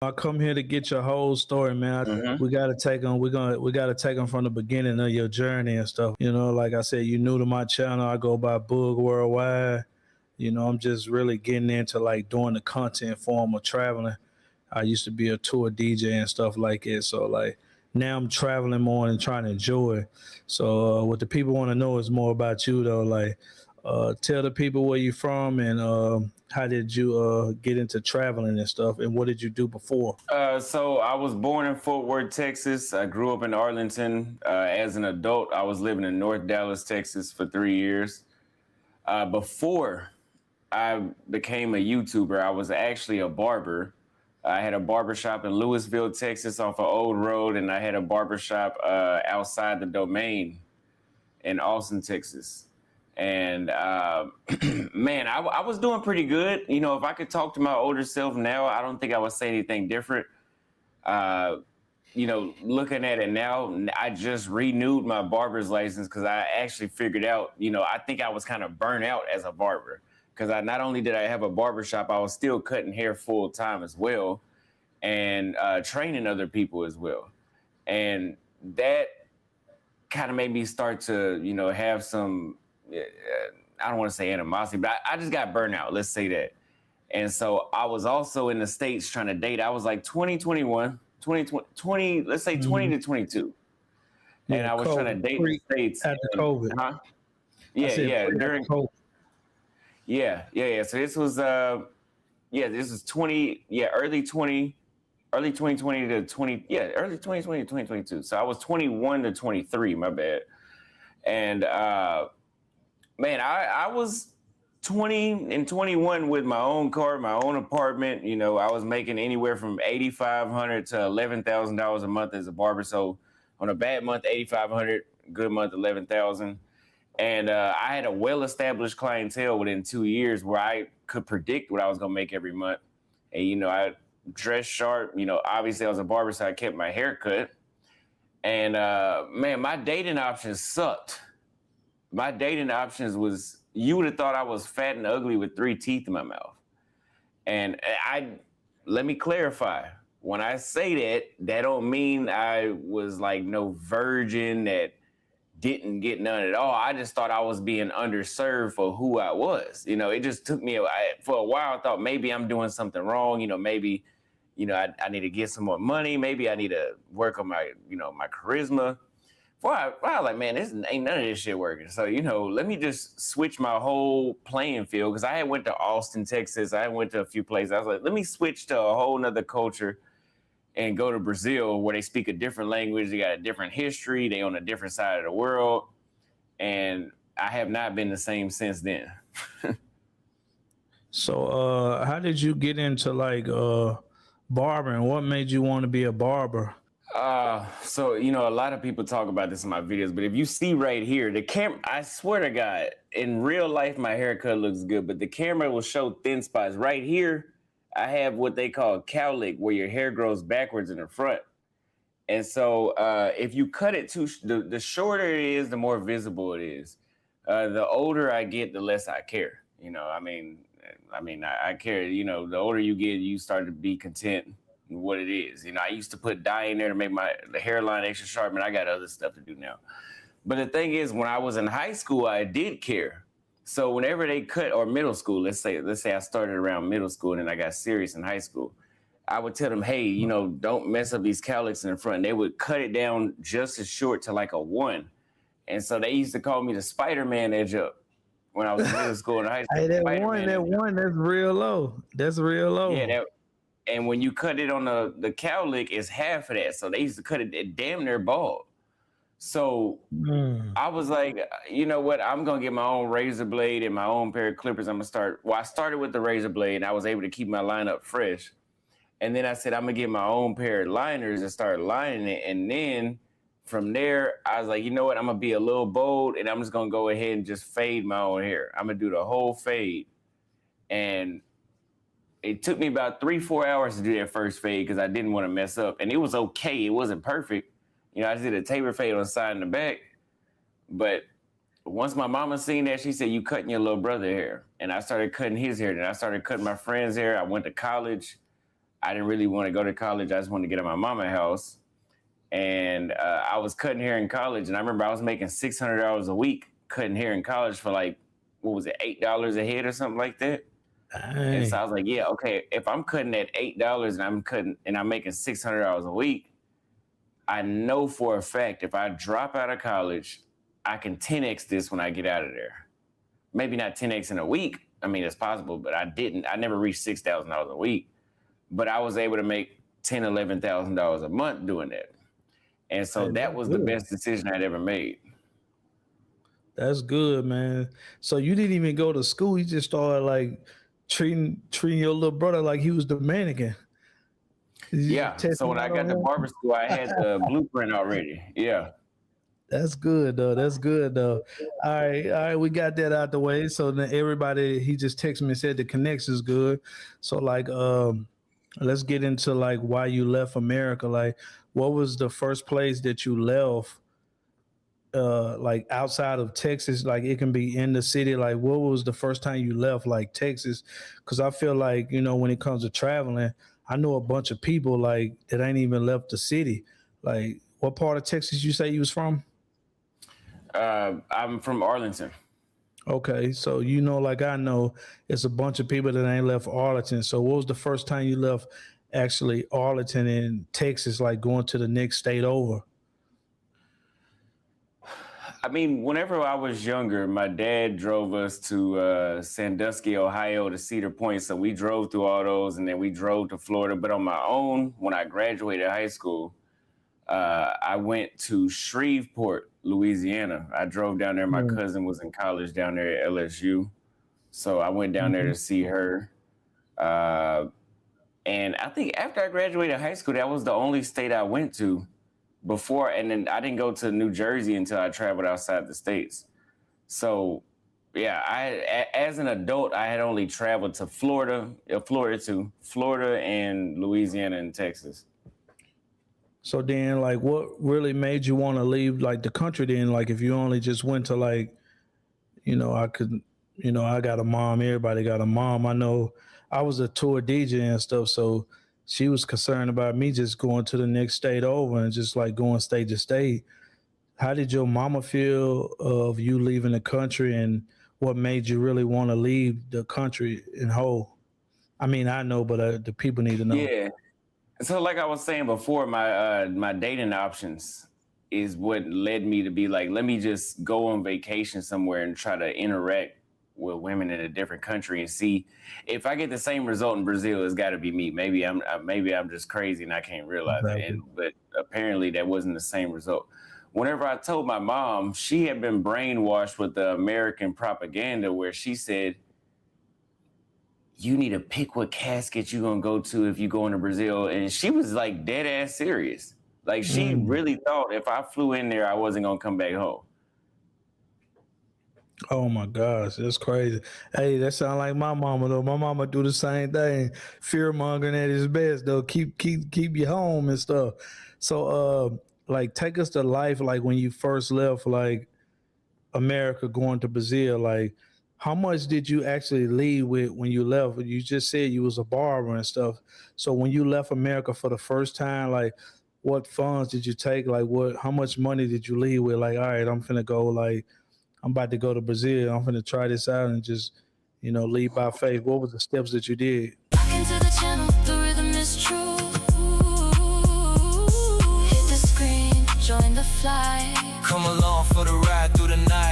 I come here to get your whole story, man. Hmm. We gotta take them. We gotta take them from the beginning of your journey and stuff. You know, like I said, you new to my channel. I go by Boog Worldwide. You know, I'm just really getting into like doing the content form of traveling. I used to be a tour DJ and stuff like it. So like now I'm traveling more and trying to enjoy it. So what the people want to know is more about you though. Like tell the people where you from and how did you get into traveling and stuff and what did you do before? So I was born in Fort Worth, Texas. I grew up in Arlington. As an adult, I was living in North Dallas, Texas for 3 years. Before I became a YouTuber, I was actually a barber. I had a barbershop in Louisville, Texas off of Old Road, and I had a barbershop outside the Domain in Austin, Texas. And man, I was doing pretty good. You know, if I could talk to my older self now, I don't think I would say anything different. Uh, you know, looking at it now, I just renewed my barber's license because I actually figured out, you know, I think I was kind of burnt out as a barber because I not only did I have a barber shop, I was still cutting hair full time as well and training other people as well. And that kind of made me start to, you know, have some, I don't want to say animosity, but I just got burnt out. Let's say that. And so I was also in the States trying to date. I was like 20, let's say 20 Mm-hmm. to 22. And Yeah, I was trying COVID to date in pre the States. after And, COVID. huh? I Yeah, said yeah. pre after During, COVID. yeah. So this was, this is 20, early 20, early 2020 to 20, early 2020 to 2022. So I was 21 to 23, my bad. And, man, I was 20 and 21 with my own car, my own apartment. You know, I was making anywhere from $8,500 to $11,000 a month as a barber. So on a bad month, 8,500, good month, 11,000. And I had a well-established clientele within 2 years where I could predict what I was going to make every month. And, you know, I dressed sharp. You know, obviously I was a barber, so I kept my hair cut. And, man, my dating options sucked. My dating options was, you would have thought I was fat and ugly with 3 teeth in my mouth. And let me clarify. When I say that, that don't mean I was like no virgin that didn't get none at all. I just thought I was being underserved for who I was. You know, it just took me for a while. I thought maybe I'm doing something wrong. You know, maybe, you know, I need to get some more money. Maybe I need to work on my, you know, my charisma. I was like, man, this ain't none of this shit working. So, you know, let me just switch my whole playing field because I had went to Austin, Texas. I went to a few places. I was like, let me switch to a whole nother culture and go to Brazil where they speak a different language. They got a different history. They on a different side of the world. And I have not been the same since then. So how did you get into like barbering? What made you want to be a barber? So, you know, a lot of people talk about this in my videos, but if you see right here, the camera, I swear to God, in real life, my haircut looks good, but the camera will show thin spots. Right here, I have what they call cowlick, where your hair grows backwards in the front. And so if you cut it the shorter it is, the more visible it is. The older I get, the less I care. You know, I care. You know, the older you get, you start to be content in what it is. You know, I used to put dye in there to make the hairline extra sharp, and I got other stuff to do now. But the thing is, when I was in high school, I did care. So whenever they cut, or middle school, let's say I started around middle school and then I got serious in high school, I would tell them, hey, you know, don't mess up these cowlicks in the front. They would cut it down just as short to like a 1. And so they used to call me the Spider-Man edge up when I was in middle school and high school. Hey, Spider-Man edge up. that's real low. That's real Yeah, low. and when you cut it on the cowlick, it's half of that. So they used to cut it damn near bald. So Mm. I was like, you know what? I'm going to get my own razor blade and my own pair of clippers. I'm going to start. Well, I started with the razor blade and I was able to keep my lineup fresh. And then I said, I'm going to get my own pair of liners and start lining it. And then from there, I was like, you know what? I'm going to be a little bold and I'm just going to go ahead and just fade my own hair. I'm going to do the whole fade. And it took me about 3-4 hours to do that first fade because I didn't want to mess up. And it was okay. It wasn't perfect. You know, I just did a taper fade on the side and the back. But once my mama seen that, she said, you cutting your little brother hair. And I started cutting his hair. Then I started cutting my friend's hair. I went to college. I didn't really want to go to college. I just wanted to get out of my mama's house. And I was cutting hair in college. And I remember I was making $600 a week cutting hair in college for like, what was it, $8 a head or something like that. And so I was like, yeah, okay, if I'm cutting at $8 and I'm making $600 a week, I know for a fact if I drop out of college, I can 10x this when I get out of there. Maybe not 10x in a week. I mean, it's possible, but I never reached $6,000 a week. But I was able to make $10,000, $11,000 a month doing that. And so that was the best decision I'd ever made. That's good, man. So you didn't even go to school. You just started like treating your little brother like he was the mannequin. Yeah. So when I got to barber school, I had the blueprint already. Yeah. That's good though. That's good though. All right. We got that out the way. So then everybody, he just texted me and said the connection's good. So like, let's get into like why you left America. Like, what was the first place that you left? Like outside of Texas, like it can be in the city. Like, what was the first time you left, like Texas? Because I feel like, you know, when it comes to traveling, I know a bunch of people like that ain't even left the city. Like, what part of Texas you say you was from? I'm from Arlington. Okay, so you know, like I know, it's a bunch of people that ain't left Arlington. So, what was the first time you left actually Arlington in Texas, like going to the next state over? I mean, whenever I was younger, my dad drove us to Sandusky, Ohio, to Cedar Point. So we drove through all those, and then we drove to Florida. But on my own, when I graduated high school, I went to Shreveport, Louisiana. I drove down there. My cousin was in college down there at LSU. So I went down there to see her. And I think after I graduated high school, that was the only state I went to before. And then I didn't go to New Jersey until I traveled outside the States. So yeah, as an adult, I had only traveled to Florida and Louisiana and Texas. So then, like, what really made you want to leave, like, the country then? Like, if you only just went to, like, you know, I got a mom. Everybody got a mom. I know I was a tour DJ and stuff, so she was concerned about me just going to the next state over and just, like, going state to state. How did your mama feel of you leaving the country, and what made you really want to leave the country in whole? I mean, I know, but the people need to know. Yeah. So like I was saying before, my dating options is what led me to be like, let me just go on vacation somewhere and try to interact with women in a different country and see if I get the same result in Brazil. It's got to be me. Maybe I'm just crazy and I can't realize it. But apparently that wasn't the same result. Whenever I told my mom, she had been brainwashed with the American propaganda where she said, you need to pick what casket you're going to go to if you go into Brazil. And she was like dead ass serious. Like she really thought if I flew in there, I wasn't going to come back home. Oh my gosh, that's crazy. Hey, that sound like my mama though. My mama do the same thing. Fear mongering at his best though. Keep you home and stuff. So like take us to life, like when you first left like America going to Brazil, like how much did you actually leave with when you left? You just said you was a barber and stuff. So when you left America for the first time, like what funds did you take? Like how much money did you leave with? Like, all right, I'm finna go, like I'm about to go to Brazil. I'm finna try this out and just, lead by faith. What were the steps that you did? Back into the channel, the rhythm is true. Hit the screen, join the flight. Come along for the ride through the night.